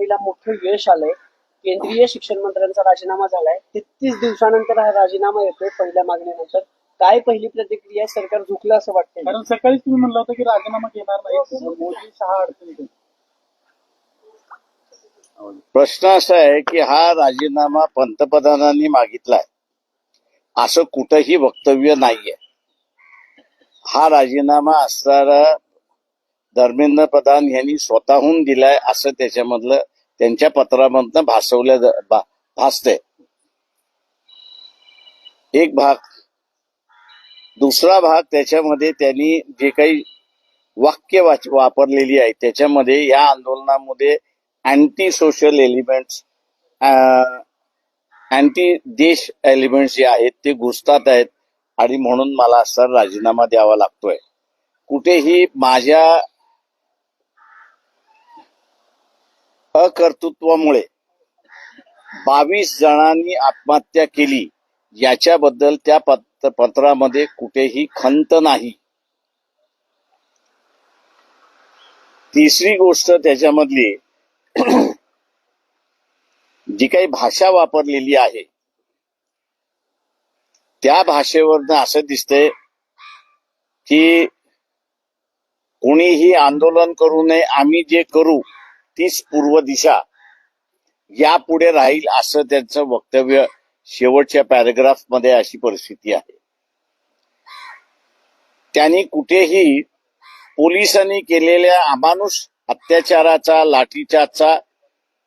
मागणीला मोठं यश आलंय. केंद्रीय शिक्षण मंत्र्यांचा राजीनामा झालाय. 33 दिवसानंतर हा राजीनामा येतोय पहिल्या मागणीनंतर. काय पहिली प्रतिक्रिया? सरकार झुकलं असं वाटतंय? कारण सकाळीच तुम्ही म्हणलं होतं की राजीनामा घेणार नाही, मोदी शहा अडचणीत. प्रश्न असा आहे की हा राजीनामा पंतप्रधानांनी मागितलाय असं कुठंही वक्तव्य नाहीये. हा राजीनामा असणारा धर्मेंद्र प्रधान यांनी स्वतःहून दिलाय असं त्याच्यामधलं त्यांच्या पत्रामधनं भासतंय. एक भाग. दुसरा भाग, त्याच्यामध्ये त्यांनी जे काही वाक्य वापरलेली आहे त्याच्यामध्ये या आंदोलनामध्ये अँटी सोशल एलिमेंट्स, अँटी देश एलिमेंट्स जे आहेत ते घुसतात आहेत आणि म्हणून मला असा राजीनामा द्यावा लागतोय. कुठेही माझ्या अकर्तृत्वामुळे 22 जणांनी आत्महत्या केली याच्याबद्दल त्या पत्रामध्ये कुठेही खंत नाही. तिसरी गोष्ट त्याच्यामधली जी काही भाषा वापरलेली आहे त्या भाषेवरनं असं दिसतंय की कोणीही आंदोलन करू नये, आम्ही जे करू तीच पूर्व दिशा यापुढे राहील असं त्यांचं वक्तव्य शेवटच्या पॅराग्राफ मध्ये अशी परिस्थिती आहे. त्यांनी कुठेही पोलिसांनी केलेल्या अमानुष अत्याचाराचा, लाठीचार्जचा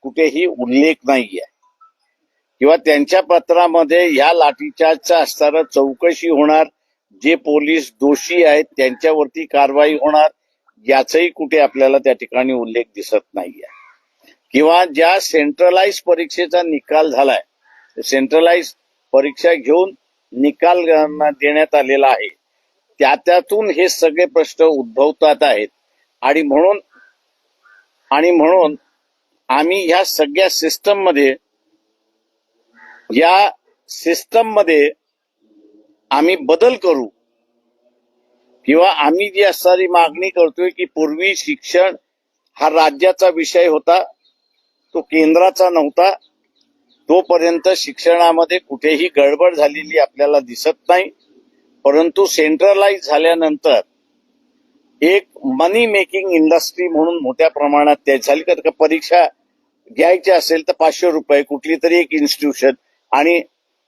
कुठेही उल्लेख नाहीये किंवा त्यांच्या पत्रामध्ये या लाठीचार्जचा असताना चौकशी होणार, जे पोलीस दोषी आहेत त्यांच्यावरती कारवाई होणार याचाही कुठे आपल्याला त्या ठिकाणी उल्लेख दिसत नाहीये. किंवा ज्या सेंट्रलाइज परीक्षेचा निकाल झालाय, सेंट्रलाइज परीक्षा घेऊन निकाल देण्यात आलेला आहे, त्यातून हे सगळे प्रश्न उद्भवतात आहेत आणि म्हणून आम्ही ह्या सगळ्या सिस्टम मध्ये आम्ही बदल करू किंवा आम्ही जी असणारी मागणी करतोय की पूर्वी शिक्षण हा राज्याचा विषय होता, तो केंद्राचा नव्हता. तोपर्यंत शिक्षणामध्ये कुठेही गडबड झालेली आपल्याला दिसत नाही. परंतु सेंट्रलाइज झाल्यानंतर एक मनी मेकिंग इंडस्ट्री म्हणून मोठ्या प्रमाणात त्या झाली. का परीक्षा घ्यायची असेल तर 500 रुपये कुठली तरी एक इन्स्टिट्यूशन आणि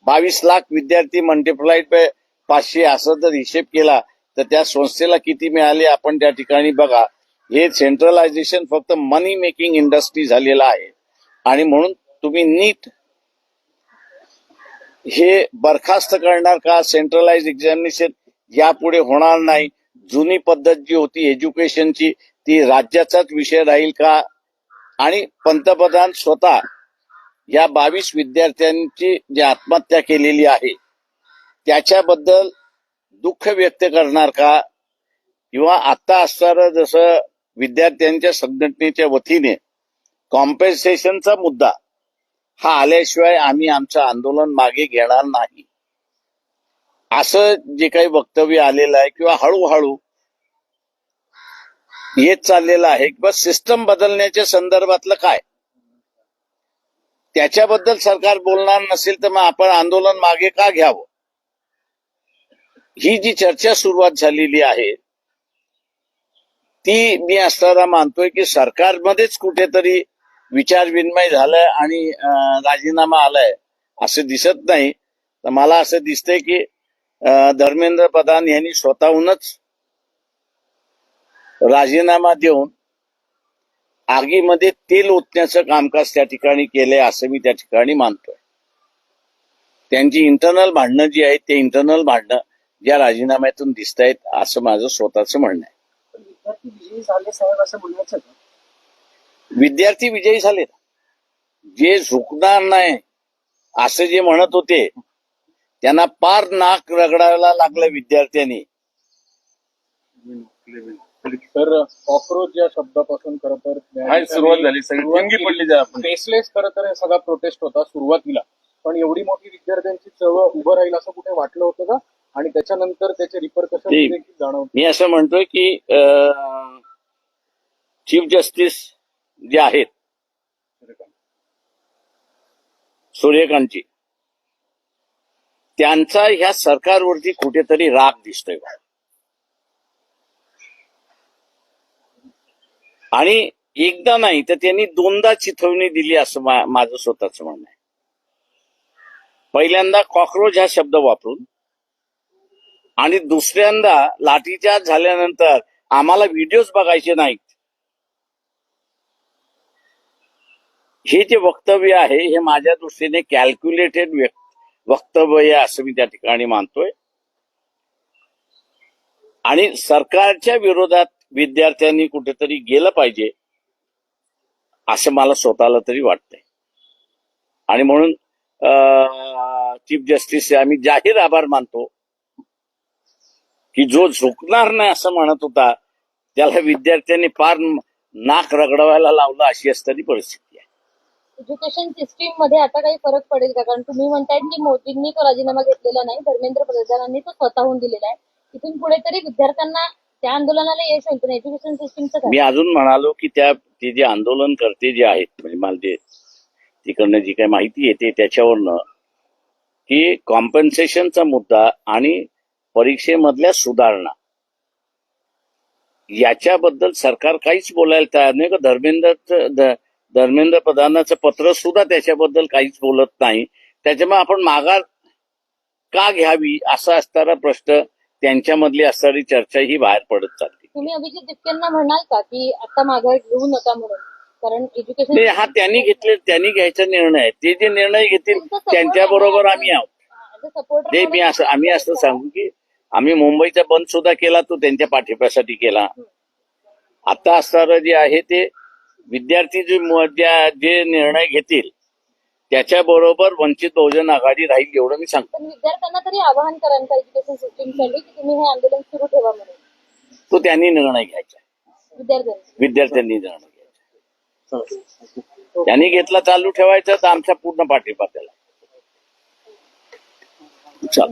22 लाख विद्यार्थी मल्टिप्लाइड बाय 500 असं जर हिशेब केला तर त्या संस्थेला किती मिळाले आपण त्या ठिकाणी बघा. हे सेंट्रलायझेशन फक्त मनी मेकिंग इंडस्ट्री झालेलं आहे आणि म्हणून तुम्ही नीट हे बरखास्त करणार का? सेंट्रलाइज एक्झामिनेशन यापुढे होणार नाही. जुनी पद्धत जी होती एज्युकेशनची ती राज्याचाच विषय राहील का? आणि पंतप्रधान स्वतः या 22 विद्यार्थ्यांची जी आत्महत्या केलेली आहे त्याच्याबद्दल दुःख व्यक्त करणार का? किंवा आता असणारं जसं विद्यार्थ्यांच्या संघटनेच्या वतीने कॉम्पेन्सेशनचा मुद्दा हा आल्याशिवाय आम्ही आमचं आंदोलन मागे घेणार नाही असं जे काही वक्तव्य आलेलं आहे किंवा हळूहळू येत चाललेलं आहे किंवा सिस्टम बदलण्याच्या संदर्भातलं काय त्याच्याबद्दल सरकार बोलणार नसेल तर मग आपण आंदोलन मागे का घ्यावं? ही जी चर्चा सुरुवात झालेली आहे ती मी असताना मानतोय की सरकारमध्येच कुठेतरी विचार विनिमय झालाय आणि राजीनामा आलाय असं दिसत नाही. तर मला असं दिसतंय की धर्मेंद्र प्रधान यांनी स्वतःहूनच राजीनामा देऊन आगीमध्ये तेल ओतण्याचं कामकाज त्या ठिकाणी केलंय असं मी त्या ठिकाणी मानतोय. त्यांची इंटरनल भांडणं जी आहेत ते इंटरनल भांडणं या राजीनाम्यातून दिसत आहेत असं माझं स्वतःचं म्हणणं आहे. विद्यार्थी विजयी झाले साहेब असं म्हणायचं का? विद्यार्थी विजयी झाले, जे झुकणार नाही असं जे म्हणत होते त्यांना पार नाक रगडायला लागलं विद्यार्थ्यांनी. तर कॉक्रोच या शब्दापासून खरं तर सुरुवात झाली, सगळी पडली. फेसलेस खरं तर सगळा प्रोटेस्ट होता सुरुवातीला, पण एवढी मोठी विद्यार्थ्यांची चळवळ उभं राहील असं कुठे वाटलं होतं का? आणि त्याच्यानंतर त्याचे रिपरकशन देखील जाणवते. मी असं म्हणतोय की चीफ जस्टिस जे आहेत सूर्यकांतजी, त्यांचा ह्या सरकारवरती कुठेतरी राग दिसतोय बा. आणि एकदा नाही तर त्यांनी दोनदा चिथवणी दिली असं माझं स्वतःच म्हणणं आहे. पहिल्यांदा कॉक्रोच हा शब्द वापरून आणि दुसऱ्यांदा लाठीचार्ज झाल्यानंतर आम्हाला व्हिडिओज बघायचे नाहीत. हे जे वक्तव्य आहे हे माझ्या दृष्टीने कॅल्क्युलेटेड वक्तव्य आहे असं मी त्या ठिकाणी मानतोय. आणि सरकारच्या विरोधात विद्यार्थ्यांनी कुठेतरी गेलं पाहिजे असं मला स्वतःला तरी वाटतंय. आणि म्हणून चीफ जस्टिसचे आम्ही जाहीर आभार मानतो की जो झुकणार नाही असं म्हणत होता त्याला विद्यार्थ्यांनी फार नाक रगडवायला लावलं अशी असणारी परिस्थिती आहे. एज्युकेशन सिस्टीम मध्ये आता काही फरक पडेल का? कारण तुम्ही म्हणताय की मोदींनी तो राजीनामा घेतलेला नाही, धर्मेंद्र प्रधानांनी तो स्वतःहून दिलेला आहे. इथून पुढे तरी विद्यार्थ्यांना त्या आंदोलनाला यश होईल, पण एज्युकेशन सिस्टीमचं काय? मी अजून म्हणालो की ते जे आंदोलनकर्ते जे आहेत म्हणजे मला जे तिकडनं जी काही माहिती येते त्याच्यावरनं की कॉम्पन्सेशनचा मुद्दा आणि परीक्षेमधल्या सुधारणा याच्याबद्दल सरकार काहीच बोलायला तयार नाही. का धर्मेंद्र प्रधानाचं पत्र सुद्धा त्याच्याबद्दल काहीच बोलत नाही. त्याच्यामुळे आपण माघार का घ्यावी असा असणारा प्रश्न त्यांच्यामधली असणारी चर्चा ही बाहेर पडत चालली. तुम्ही अभिजित दिपकेंना म्हणाल का की आता माघार घेऊ नका म्हणून? कारण एज्युकेशन हा त्यांनी घ्यायचा निर्णय आहे. ते जे निर्णय घेतील त्यांच्याबरोबर आम्ही आहोत. ते आम्ही असं सांगू की आम्ही मुंबईचा बंद सुद्धा केला तो त्यांच्या पाठिंब्यासाठी केला. आता असणारं जे आहे ते विद्यार्थी जे निर्णय घेतील त्याच्याबरोबर वंचित बहुजन आघाडी राहील एवढं मी सांगतो. पण विद्यार्थ्यांना तरी आवाहन कराल का एज्युकेशन सिस्टीमसाठी की तुम्ही हे आंदोलन सुरू ठेवा म्हणून? तो त्यांनी निर्णय घ्यायचा. विद्यार्थ्यांनी निर्णय घ्यायचा. त्यांनी घेतला चालू ठेवायचा तर आमचा पूर्ण पाठिंबा त्याला. चल.